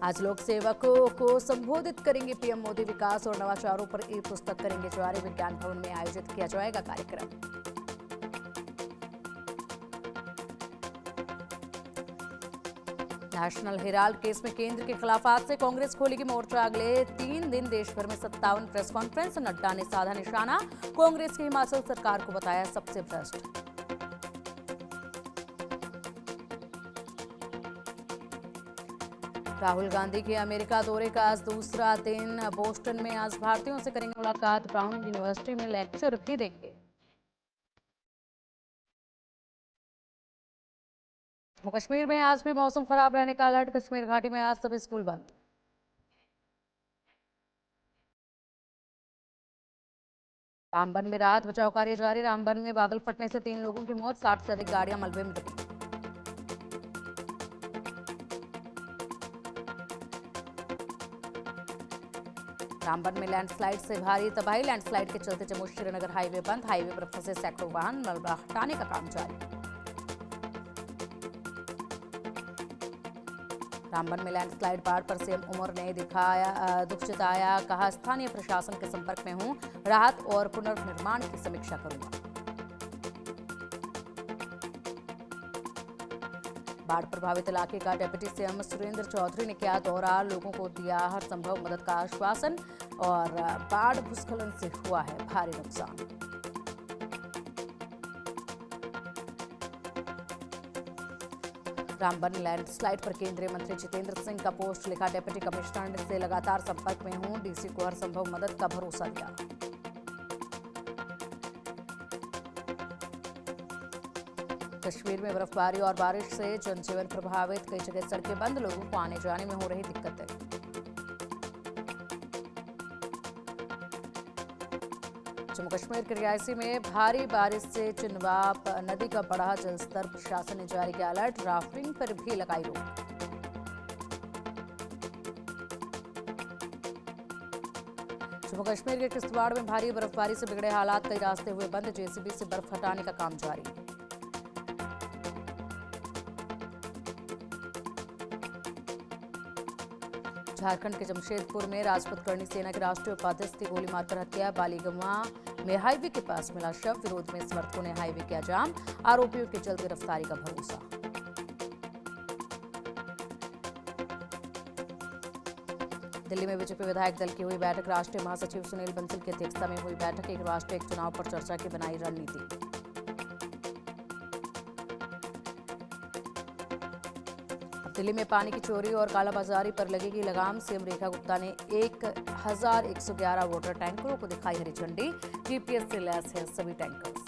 आज लोक सेवकों को संबोधित करेंगे पीएम मोदी। विकास और नवाचारों पर ई पुस्तक करेंगे जारी। विज्ञान भवन में आयोजित किया जाएगा कार्यक्रम। नेशनल हेराल्ड केस में केंद्र के खिलाफ आज से कांग्रेस खोलेगी मोर्चा। अगले 3 दिन देश भर में 57 प्रेस कॉन्फ्रेंस। नड्डा ने साधा निशाना। कांग्रेस की हिमाचल सरकार को बताया सबसे भ्रष्ट। राहुल गांधी के अमेरिका दौरे का आज दूसरा दिन। बोस्टन में आज भारतीयों से करेंगे मुलाकात। ब्राउन यूनिवर्सिटी में लेक्चर भी देंगे। कश्मीर में आज भी मौसम खराब रहने का अलर्ट। कश्मीर घाटी में आज सभी स्कूल बंद। रामबन में राहत बचाव कार्य जारी। रामबन में बादल फटने से 3 लोगों की मौत। 60 से अधिक गाड़ियां मलबे में दबी। रामबन में लैंडस्लाइड से भारी तबाही। लैंडस्लाइड के चलते जम्मू श्रीनगर हाईवे बंद। हाईवे पर फंसे सैकड़ों वाहन। मलबा हटाने का काम जारी। रामबन में लैंडस्लाइड बाढ़ पर सीएम उमर ने दुख जताया। कहा, स्थानीय प्रशासन के संपर्क में हूं। राहत और पुनर्निर्माण की समीक्षा करूंगा। बाढ़ प्रभावित इलाके का डिप्टी सीएम सुरेंद्र चौधरी ने किया दौरा। लोगों को दिया हर संभव मदद का आश्वासन। और बाढ़ भूस्खलन से हुआ है भारी नुकसान। रामबन लैंडस्लाइड पर केंद्रीय मंत्री जितेंद्र सिंह का पोस्ट लिखा। डिप्टी कमिश्नर से लगातार संपर्क में हूं। डीसी को हर संभव मदद का भरोसा दिया। कश्मीर में बर्फबारी और बारिश से जनजीवन प्रभावित। कई जगह सड़कें बंद। लोगों को आने जाने में हो रही दिक्कतें। जम्मू कश्मीर के रियासी में भारी बारिश से चिनवाप नदी का बढ़ा जलस्तर। प्रशासन ने जारी किया अलर्ट। राफ्टिंग पर भी लगाई रोक। जम्मू कश्मीर के किश्तवाड़ में भारी बर्फबारी से बिगड़े हालात। कई रास्ते हुए बंद। जेसीबी से बर्फ हटाने का काम जारी। झारखंड के जमशेदपुर में राजपूत करणी सेना के राष्ट्रीय उपाध्यक्ष की गोली मारकर हत्या। बालीगंवा में हाईवे के पास मिला शव। विरोध में समर्थकों ने हाईवे किया जाम। आरोपियों की जल्द गिरफ्तारी का भरोसा। दिल्ली में बीजेपी विधायक दल की हुई बैठक। राष्ट्रीय महासचिव सुनील बंसल की अध्यक्षता में हुई बैठक। एक राष्ट्र एक चुनाव पर चर्चा की बनाई रणनीति। दिल्ली में पानी की चोरी और कालाबाजारी पर लगेगी लगाम। सीएम रेखा गुप्ता ने 1111 वाटर टैंकरों को दिखाई हरी झंडी। जीपीएस से लैस है सभी टैंकर्स।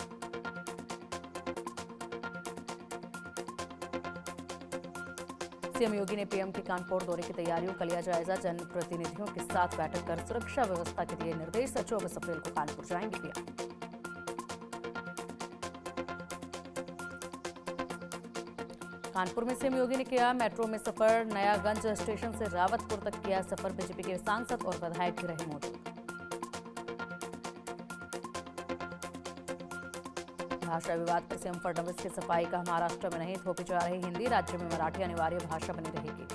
सीएम योगी ने पीएम के कानपुर दौरे की तैयारियों का लिया जायजा। जनप्रतिनिधियों के साथ बैठक कर सुरक्षा व्यवस्था के दिए निर्देश। 24 अप्रैल को कानपुर जाएंगे पीएम। कानपुर में सीएम योगी ने किया मेट्रो में सफर। नयागंज स्टेशन से रावतपुर तक किया सफर। बीजेपी के सांसद और विधायक भी रहे मौजूद। भाषा विवाद पर सीएम फडणवीस की सफाई का महाराष्ट्र में नहीं थोपी जा रही हिंदी। राज्य में मराठी अनिवार्य भाषा बनी रहेगी।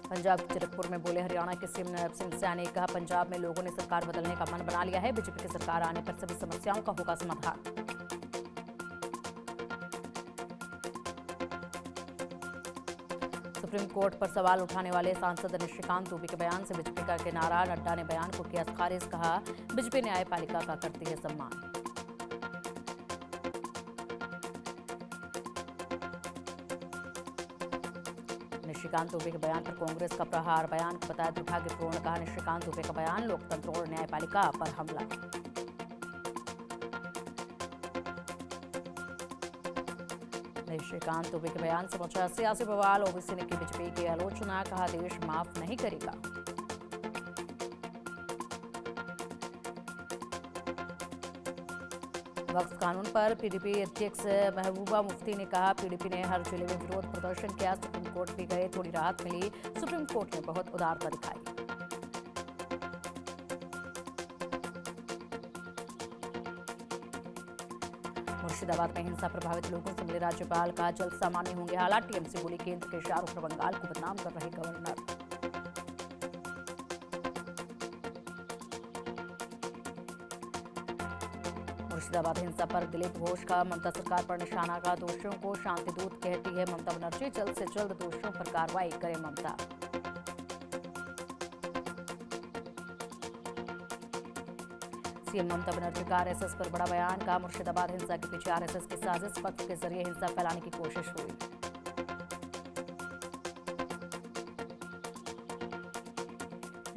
पंजाब के जगतपुर में बोले हरियाणा के सीएम नैब सिंह सैनी। कहा, पंजाब में लोगों ने सरकार बदलने का मन बना लिया है। बीजेपी की सरकार आने पर सभी समस्याओं का होगा समाधान। सुप्रीम कोर्ट पर सवाल उठाने वाले सांसद निशिकांत दुबे के बयान से बीजेपी का किनारा। नड्डा ने बयान को किया खारिज। कहा, बीजेपी न्यायपालिका का करती है सम्मान। निशिकांत दुबे के बयान पर कांग्रेस का प्रहार। बयान को बताया दुर्भाग्यपूर्ण। कहा, निशिकांत दुबे का बयान लोकतंत्र और न्यायपालिका पर हमला। निशिकांत दुबे के बयान से मचा सियासी बवाल। ओबीसी ने की बीजेपी की आलोचना। कहा, देश माफ नहीं करेगा। वक्फ कानून पर पीडीपी अध्यक्ष महबूबा मुफ्ती ने कहा, पीडीपी ने हर जिले में विरोध प्रदर्शन किया। सुप्रीम कोर्ट भी गए, थोड़ी राहत मिली। सुप्रीम कोर्ट ने बहुत उदारता दिखाई। मुर्शिदाबाद में हिंसा प्रभावित लोगों से मिले राज्यपाल का जल्द सामान्य होंगे हालात। टीएमसी बोली केंद्र के इशारों पर बंगाल को बदनाम कर रहे गवर्नर। मुर्शिदाबाद हिंसा पर दिलीप घोष का ममता सरकार पर निशाना का। दोषियों को शांति दूत कहती है ममता बनर्जी, जल्द से जल्द दोषियों पर कार्रवाई करे ममता। सीएम ममता बनर्जी का आरएसएस पर बड़ा बयान। का मुर्शिदाबाद हिंसा के पीछे आरएसएस की साजिश, वक्फ के जरिए हिंसा फैलाने की कोशिश हुई।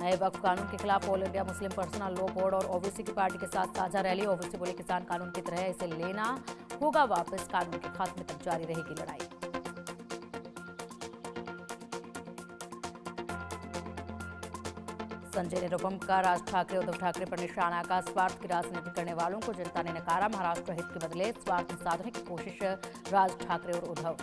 नए वक्फ कानून के खिलाफ all India Muslim personal law board और ओबीसी की पार्टी के साथ साझा रैली। ओबीसी बोले किसान कानून की तरह इसे लेना होगा वापस, कानून के खात्मे तक जारी रहेगी लड़ाई। संजय निरुपम का राज ठाकरे उद्धव ठाकरे पर निशाना। का स्वार्थ की राजनीति करने वालों को जनता ने नकारा। महाराष्ट्र हित के बदले स्वार्थ साधने की कोशिश राज ठाकरे और उद्धव।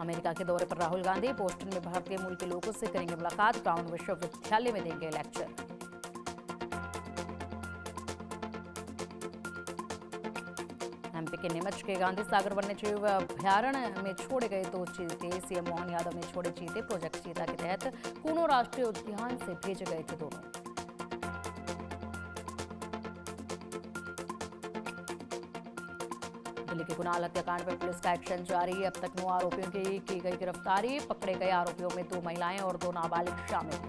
अमेरिका के दौरे पर राहुल गांधी। बोस्टन में भारतीय मूल के लोगों से करेंगे मुलाकात। ब्राउन विश्वविद्यालय में देंगे लेक्चर। एमपी के नीमच के गांधी सागर वन्यजीव अभ्यारण्य में छोड़े गए 2 चीते। सीएम मोहन यादव ने छोड़े चीते। प्रोजेक्ट चीता के तहत कूनो राष्ट्रीय उद्यान से भेजे गए थे दोनों। दिल्ली के कुणाल हत्याकांड में पुलिस का एक्शन जारी। अब तक 9 आरोपियों की गई गिरफ्तारी। पकड़े गए आरोपियों में 2 महिलाएं और 2 नाबालिग शामिल।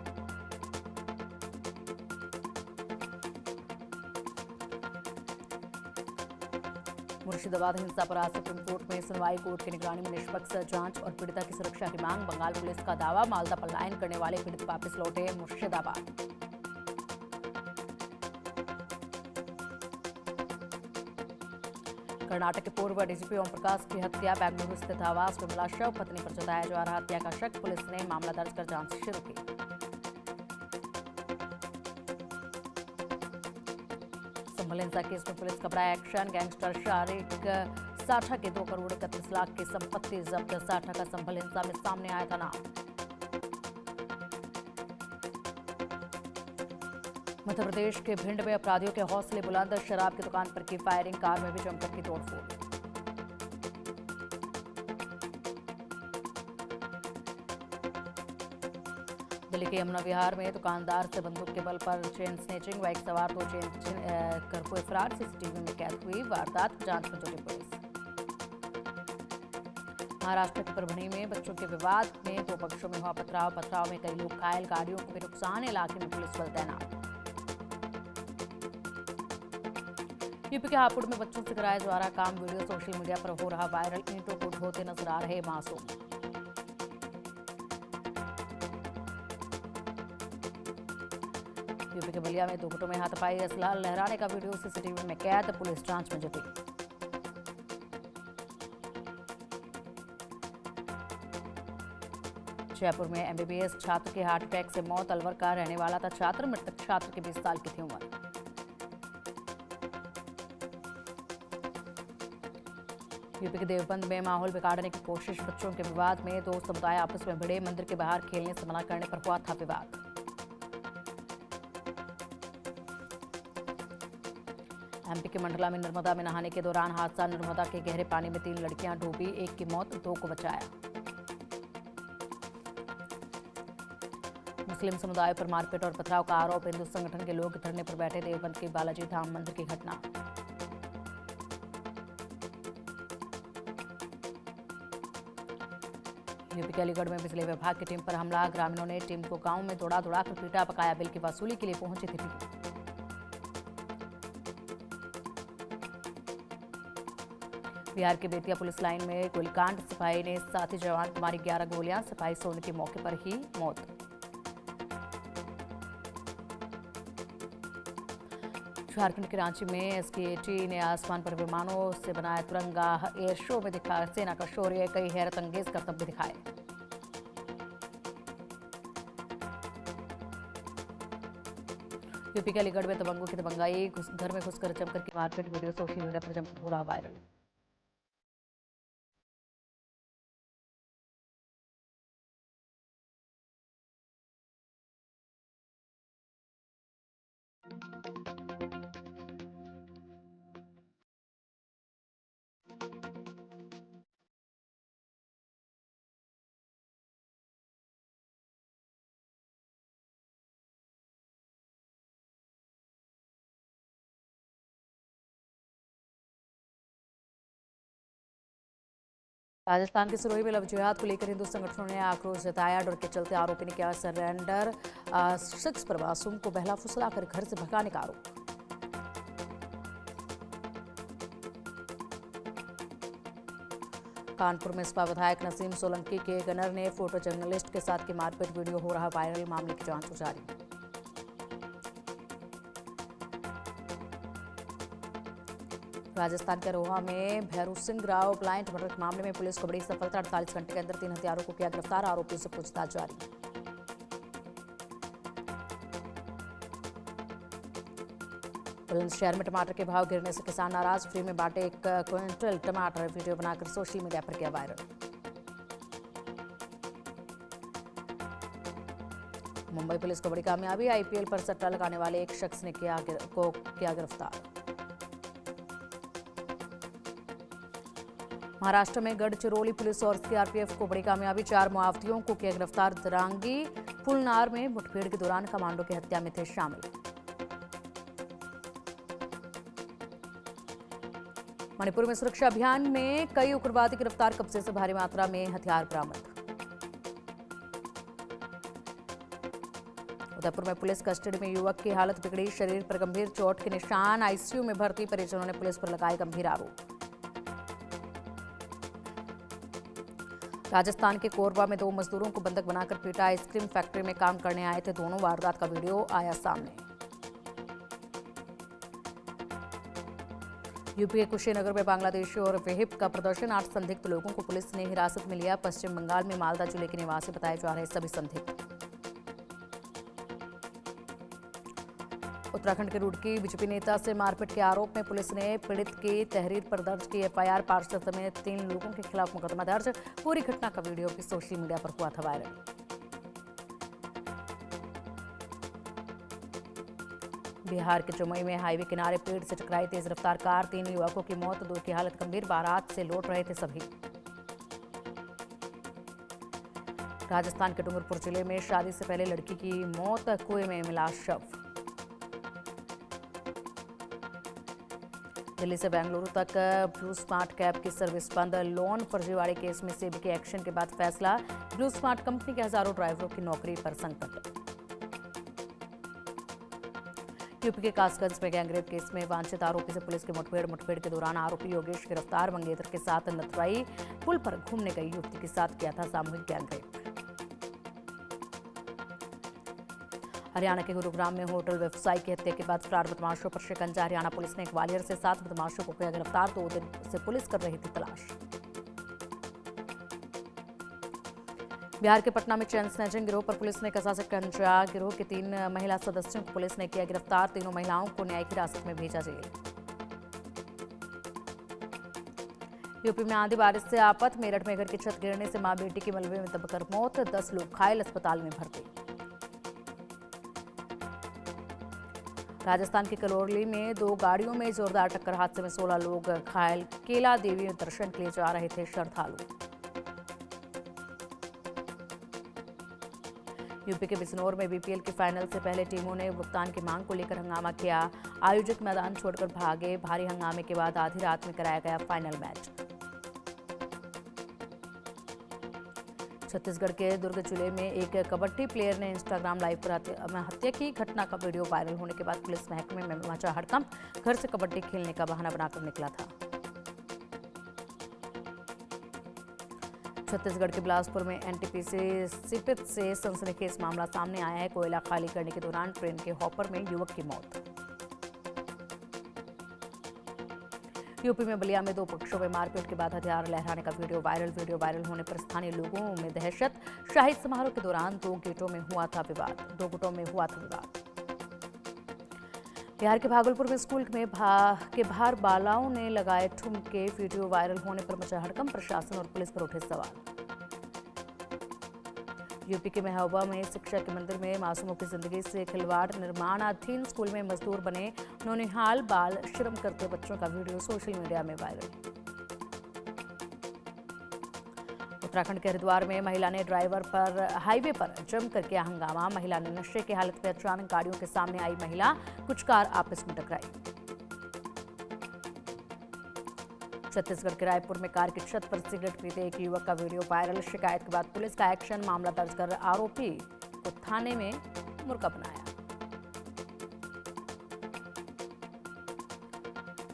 मुर्शिदाबाद हिंसा पर आज सुप्रीम कोर्ट में सुनवाई। कोर्ट की निगरानी में निष्पक्ष जांच और पीड़िता की सुरक्षा की मांग। बंगाल पुलिस का दावा, मालदा पलायन करने वाले पीड़ित वापस लौटे मुर्शिदाबाद। कर्नाटक के पूर्व डीजीपी ओम प्रकाश की हत्या। बेंगलुरु स्थित आवास में मिला शव। पत्नी पर जताया जा रहा हत्या का शक। पुलिस ने मामला दर्ज कर जांच शुरू की। संभल हिंसा केस में पुलिस का बड़ा एक्शन। गैंगस्टर शारिक साठा के 2 करोड़ 31 लाख की संपत्ति जब्त। साठा का संभल हिंसा में सामने आया था नाम। मध्य प्रदेश के भिंड में अपराधियों के हौसले बुलंद। शराब की दुकान पर की फायरिंग। कार में भी जमकर की तोड़फोड़। दिल्ली के यमुना विहार में दुकानदार से बंदूक के बल पर चेन स्नेचिंग। बाइक सवार 2 चेन कर हुए फरार। सीसीटीवी में कैद हुई वारदात। जांच में जुटी पुलिस। महाराष्ट्र के परभणी में बच्चों के विवाद में 2 पक्षों में हुआ पथराव में कई लोग घायल। गाड़ियों को भी नुकसान। इलाके में पुलिस बल तैनात। यूपी के हापुड़ में बच्चों से कराया जा रहा काम। वीडियो सोशल मीडिया पर हो रहा वायरल। ईंटों को ढोते नजर आ रहे मासूम। यूपी के बलिया में 2 गुटों में हाथापाई। असला लहराने का वीडियो सीसीटीवी में कैद। पुलिस जांच में जुटी। जयपुर में एमबीबीएस छात्र की हार्ट अटैक से मौत। अलवर का रहने वाला था छात्र। मृतक छात्र की 20 साल की थी उम्र। यूपी के देवबंद में माहौल बिगाड़ने की कोशिश। बच्चों के विवाद में 2 समुदाय आपस में भिड़े। मंदिर के बाहर खेलने से मना करने पर हुआ था विवाद। एमपी के मंडला में नर्मदा में नहाने के दौरान हादसा। नर्मदा के गहरे पानी में 3 लड़कियां डूबी। 1 की मौत, 2 को बचाया। मुस्लिम समुदाय पर मारपीट और पथराव का आरोप। हिंदू संगठन के लोग धरने पर बैठे। देवबंद के बालाजी धाम मंदिर की घटना। यूपी के अलीगढ़ में बिजली विभाग की टीम पर हमला। ग्रामीणों ने टीम को गांव में दौड़ा कर पीटा पकाया। बिल की वसूली के लिए पहुंची थी टीम। बिहार के बेतिया पुलिस लाइन में गोलीकांड। सिपाही ने साथी जवान को मारी 11 गोलियां। सिपाही सोने की मौके पर ही मौत। झारखंड के रांची में एसकेटी ने आसमान पर विमानों से बनाया तिरंगा। एयर शो में दिखा सेना का शौर्य। कई हैरत अंगेज करतब भी दिखाए। यूपी के अलीगढ़ में दबंगों की दबंगाई। घर में घुसकर जमकर की मारपीट। वीडियो सोशल मीडिया पर जमकर हो रहा वायरल। राजस्थान के सिरोही में लव जिहाद को लेकर हिंदू संगठनों ने आक्रोश जताया। डर के चलते आरोपी ने किया सरेंडर। 6 प्रवासियों को बहला फुसलाकर घर से भगाने का आरोप। कानपुर में सपा विधायक नसीम सोलंकी के गनर ने फोटो जर्नलिस्ट के साथ की मारपीट वीडियो हो रहा वायरल। मामले की जांच जारी। राजस्थान के रोहा में भैरू सिंह राव ब्लाइंड मर्डर मामले में पुलिस को बड़ी सफलता। 48 घंटे के अंदर 3 हत्यारों को किया गिरफ्तार। आरोपियों से पूछताछ जारी। बुलंदशहर में टमाटर के भाव गिरने से किसान नाराज। फ्री में बांटे 1 क्विंटल टमाटर। वीडियो बनाकर सोशल मीडिया पर किया वायरल। मुंबई पुलिस को बड़ी कामयाबी। आईपीएल पर सट्टा लगाने वाले एक शख्स ने किया गिरफ्तार। महाराष्ट्र में गढ़चिरौली पुलिस और सीआरपीएफ को बड़ी कामयाबी। 4 माओवादियों को किया गिरफ्तार। दरांगी फुलनार में मुठभेड़ के दौरान कमांडो की हत्या में थे शामिल। मणिपुर में सुरक्षा अभियान में कई उग्रवादी गिरफ्तार। कब्जे से भारी मात्रा में हथियार बरामद। उदयपुर में पुलिस कस्टडी में युवक की हालत बिगड़ी। शरीर पर गंभीर चोट के निशान। आईसीयू में भर्ती। परिजनों ने पुलिस पर लगाए गंभीर आरोप। राजस्थान के कोरबा में 2 मजदूरों को बंधक बनाकर पीटा। आइसक्रीम फैक्ट्री में काम करने आए थे दोनों। वारदात का वीडियो आया सामने। यूपी के कुशीनगर में बांग्लादेशी और विहिप का प्रदर्शन। 8 संदिग्ध लोगों को पुलिस ने हिरासत में लिया। पश्चिम बंगाल में मालदा जिले के निवासी बताए जा रहे सभी संदिग्ध। उत्तराखंड के रुड़की बीजेपी नेता से मारपीट के आरोप में पुलिस ने पीड़ित की तहरीर पर दर्ज की एफआईआर। पार्षद समेत 3 लोगों के खिलाफ मुकदमा दर्ज। पूरी घटना का वीडियो भी सोशल मीडिया पर हुआ था वायरल। बिहार के जमुई में हाईवे किनारे पेड़ से टकराई तेज रफ्तार कार। 3 युवकों की मौत, 2 की हालत गंभीर। बारात से लौट रहे थे सभी। राजस्थान के डूंगरपुर जिले में शादी से पहले लड़की की मौत, कुएं में मिला शव। दिल्ली से बेंगलुरु तक ब्लू स्मार्ट कैब की सर्विस बंद। लोन फर्जीवाड़े केस में सेबी के एक्शन के बाद फैसला। ब्लू स्मार्ट कंपनी के हजारों ड्राइवरों की नौकरी पर संकट। यूपी के कासगंज में गैंगरेप केस में वांछित आरोपी से पुलिस की मुठभेड़ के दौरान आरोपी योगेश गिरफ्तार। मंगेतर के साथ नथुराई पुल पर घूमने गई युवती के साथ किया था सामूहिक गैंगरेप। हरियाणा के गुरुग्राम में होटल व्यवसायी की हत्या के बाद फरार बदमाशों पर शिकंजा। हरियाणा पुलिस ने ग्वालियर से 7 बदमाशों को किया गिरफ्तार। 2 दिन से पुलिस कर रही थी तलाश। बिहार के पटना में चैन स्नैचिंग गिरोह पर पुलिस ने कसा शिकंजा। गिरोह के 3 महिला सदस्यों को पुलिस ने किया गिरफ्तार। तीनों महिलाओं को न्यायिक हिरासत में भेजा जेल। यूपी में आंधी बारिश से आफत। मेरठ में घर की छत गिरने से मां बेटी की मलबे में दबकर मौत। 10 लोग घायल, अस्पताल में भर्ती। राजस्थान के कलौली में 2 गाड़ियों में जोरदार टक्कर। हादसे में 16 लोग घायल। केला देवी में दर्शन के लिए जा रहे थे श्रद्धालु। यूपी के बिजनौर में बीपीएल के फाइनल से पहले टीमों ने भुगतान की मांग को लेकर हंगामा किया। आयोजक मैदान छोड़कर भागे। भारी हंगामे के बाद आधी रात में कराया गया फाइनल मैच। छत्तीसगढ़ के दुर्ग जिले में एक कबड्डी प्लेयर ने इंस्टाग्राम लाइव पर हत्या की। घटना का वीडियो वायरल होने के बाद पुलिस महकमे में मचा हड़कंप। घर से कबड्डी खेलने का बहाना बनाकर निकला था। छत्तीसगढ़ के बिलासपुर में एनटीपीसी सिपित से सनसनीखेज मामला सामने आया है। कोयला खाली करने के दौरान ट्रेन के हॉपर में युवक की मौत। यूपी में बलिया में 2 पक्षों में मारपीट के बाद हथियार लहराने का वीडियो वायरल होने पर स्थानीय लोगों में दहशत। शाही समारोह के दौरान 2 गुटों में हुआ था विवाद। बिहार के भागलपुर में स्कूल में बाहर बालाओं ने लगाए ठुमके। वीडियो वायरल होने पर मचा हड़कंप। प्रशासन और पुलिस पर उठे सवाल। यूपी के महोबा में शिक्षा के मंदिर में मासूमों की जिंदगी से खिलवाड़। निर्माणाधीन स्कूल में मजदूर बने नौनिहाल बाल श्रम करते बच्चों का वीडियो सोशल मीडिया में वायरल। उत्तराखंड के हरिद्वार में महिला ने ड्राइवर पर हाईवे पर जमकर किया हंगामा। महिला ने नशे की हालत में अचानक गाड़ियों के सामने आई महिला, कुछ कार आपस में टकराई। छत्तीसगढ़ के रायपुर में कार की छत पर सिगरेट पीते एक युवक का वीडियो वायरल। शिकायत के बाद पुलिस का एक्शन, मामला दर्ज कर आरोपी को थाने में मुर्गा बनाया।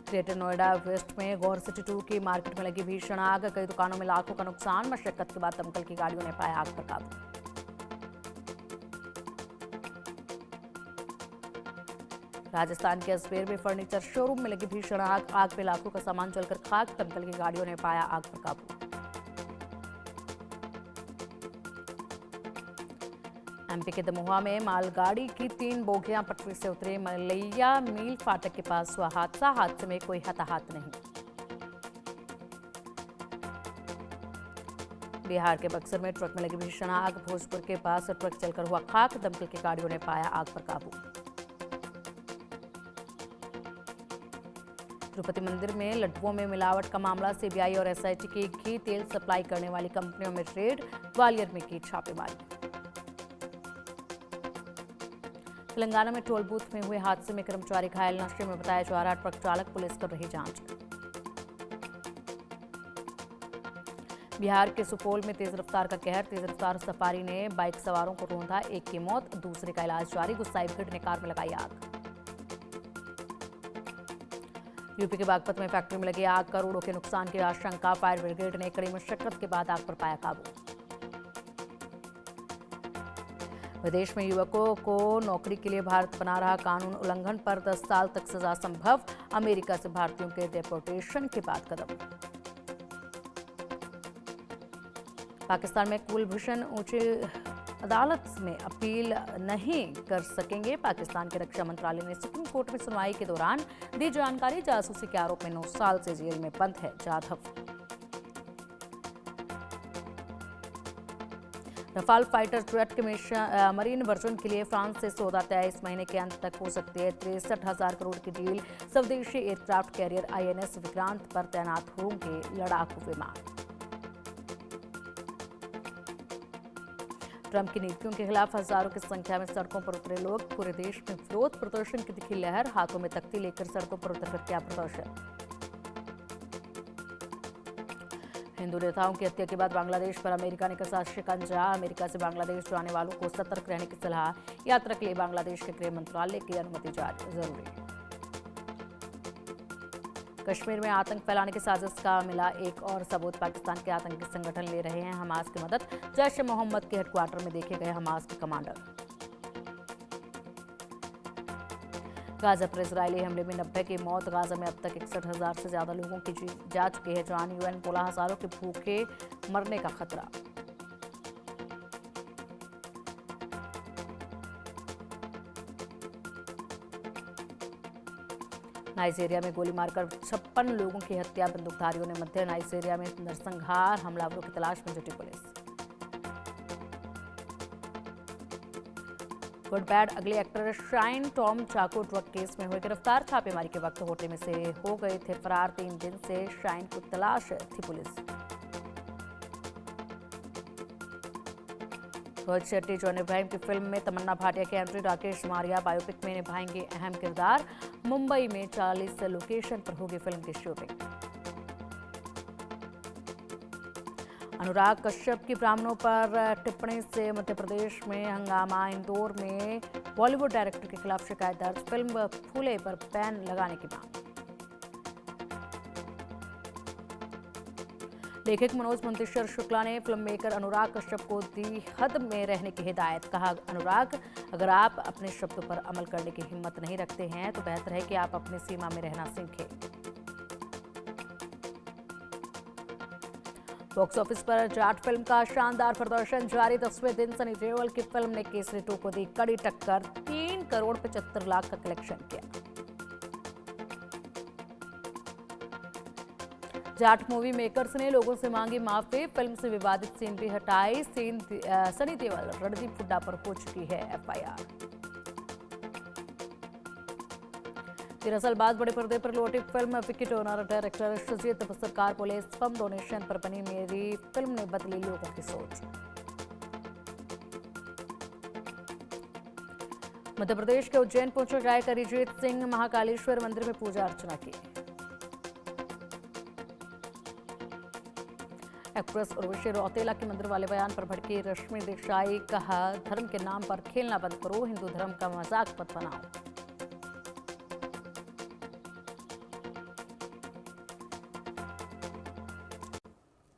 ग्रेटर नोएडा वेस्ट में गौर सिटी 2 की मार्केट में लगी भीषण आग। कई दुकानों में लाखों का नुकसान। मशक्कत के बाद दमकल की गाड़ियों ने पाया आग पर काबू। राजस्थान के अजमेर में फर्नीचर शोरूम में लगी भीषण आग। आग में लाखों का सामान जलकर खाक। दमकल की गाड़ियों ने पाया आग पर काबू। एमपी के दमोहा में मालगाड़ी की 3 बोगियां पटरी से उतरे। मलैया मील फाटक के पास हुआ हादसा। हादसे में कोई हताहत नहीं। बिहार के बक्सर में ट्रक में लगी भीषण आग। भोजपुर के पास ट्रक चलकर हुआ खाक। दमकल की गाड़ियों ने पाया आग पर काबू। तिरुपति मंदिर में लड्डुओं में मिलावट का मामला। सीबीआई और एसआईटी की घी तेल सप्लाई करने वाली कंपनियों में रेड। ग्वालियर में की छापेमारी। तेलंगाना में टोल बूथ में हुए हादसे में कर्मचारी घायल। नशे में बताया जा रहा ट्रक चालक। पुलिस कर रही जांच। बिहार के सुपौल में तेज रफ्तार का कहर। तेज रफ्तार सफारी ने बाइक सवारों को रौंदा। एक की मौत, दूसरे का इलाज जारी। गुस्साई भीड़ ने कार में लगाई आग। यूपी के बागपत में फैक्ट्री में लगी आग। करोड़ों के नुकसान की आशंका। फायर ब्रिगेड ने कड़ी मशक्कत के बाद आग पर पाया काबू। विदेश में युवकों को नौकरी के लिए भारत बना रहा कानून उल्लंघन पर 10 साल तक सजा संभव। अमेरिका से भारतीयों के डिपोर्टेशन के बाद कदम। पाकिस्तान में कुलभूषण उच्च अदालत में अपील नहीं कर सकेंगे। पाकिस्तान के रक्षा मंत्रालय ने सुप्रीम कोर्ट में सुनवाई के दौरान दी जानकारी। जासूसी के आरोप में 9 साल से जेल में बंद है जाधव। रफाल फाइटर जेट के मरीन वर्जन के लिए फ्रांस से सौदा तय। इस महीने के अंत तक हो सकती है। 63,000 करोड़ की डील। स्वदेशी एयरक्राफ्ट कैरियर आईएनएस विक्रांत पर तैनात होंगे लड़ाकू विमान। ट्रंप की नीतियों के खिलाफ हजारों की संख्या में सड़कों पर उतरे लोग। पूरे देश में विरोध प्रदर्शन की दिखी लहर। हाथों में तख्ती लेकर सड़कों पर उतरकर किया प्रदर्शन। हिंदू नेताओं की हत्या के बाद बांग्लादेश पर अमेरिका ने कसा शिकंजा। अमेरिका से बांग्लादेश जाने वालों को सतर्क रहने की सलाह। यात्रा के लिए बांग्लादेश के गृह मंत्रालय की अनुमति जरूरी। कश्मीर में आतंक फैलाने की साजिश का मिला एक और सबूत। पाकिस्तान के आतंकी संगठन ले रहे हैं हमास की मदद। जैश ए मोहम्मद के हेडक्वार्टर में देखे गए हमास के कमांडर। गाजा पर इजरायली हमले में 90 की मौत। गाजा में अब तक 61,000 से ज्यादा लोगों की जा चुकी है जान। यूएन बोला हजारों के भूखे मरने का खतरा। नाइजीरिया में गोली मारकर 56 लोगों की हत्या। बंदूकधारियों ने मध्य नाइजीरिया में नरसंहार। हमलावरों की तलाश में जुटी पुलिस। गुड बैड अगले एक्टर शाइन टॉम चाको ड्रग केस में हुए गिरफ्तार। छापेमारी के वक्त होटल में से हो गए थे फरार। 3 दिन से शाइन को तलाश थी पुलिस। रोहित शेट्टी जॉन इब्राहिम की फिल्म में तमन्ना भाटिया की एंट्री। राकेश मारिया बायोपिक में निभाएंगे अहम किरदार। मुंबई में 40 लोकेशन पर होगी फिल्म की शूटिंग। अनुराग कश्यप की ब्राह्मणों पर टिप्पणी से मध्य प्रदेश में हंगामा। इंदौर में बॉलीवुड डायरेक्टर के खिलाफ शिकायत दर्ज। फिल्म फूले पर बैन लगाने की मांग। लेखक मनोज मंतेश्वर शुक्ला ने फिल्म मेकर अनुराग कश्यप को दी हद में रहने की हिदायत। कहा, अनुराग, अगर आप अपने शब्दों पर अमल करने की हिम्मत नहीं रखते हैं तो बेहतर है कि आप अपनी सीमा में रहना सीखें। बॉक्स ऑफिस पर जाट फिल्म का शानदार प्रदर्शन जारी। 10वें दिन सनी देओल की फिल्म ने केसरी 2 को दी कड़ी टक्कर। 3 करोड़ 75 लाख का कलेक्शन किया। जाट मूवी मेकर्स ने लोगों से मांगी माफी, फिल्म से विवादित सीन भी हटाई। सनी देओल, रणदीप हुड्डा पर हो चुकी है एफआईआर। 13 साल बाद बड़े पर्दे पर लौटी फिल्म विकेट ओनर। डायरेक्टर शजीत सरकार बोले, स्पर्म डोनेशन पर बनी मेरी फिल्म ने बदली लोगों की सोच। मध्य प्रदेश के उज्जैन पहुंचे गायक अरिजीत सिंह, महाकालेश्वर मंदिर में पूजा अर्चना की। एक्ट्रेस उर्वशी रौतेला के मंदिर वाले बयान पर भड़की रश्मि देसाई, कहा धर्म के नाम पर खेलना बंद करो, हिंदू धर्म का मजाक मत बनाओ।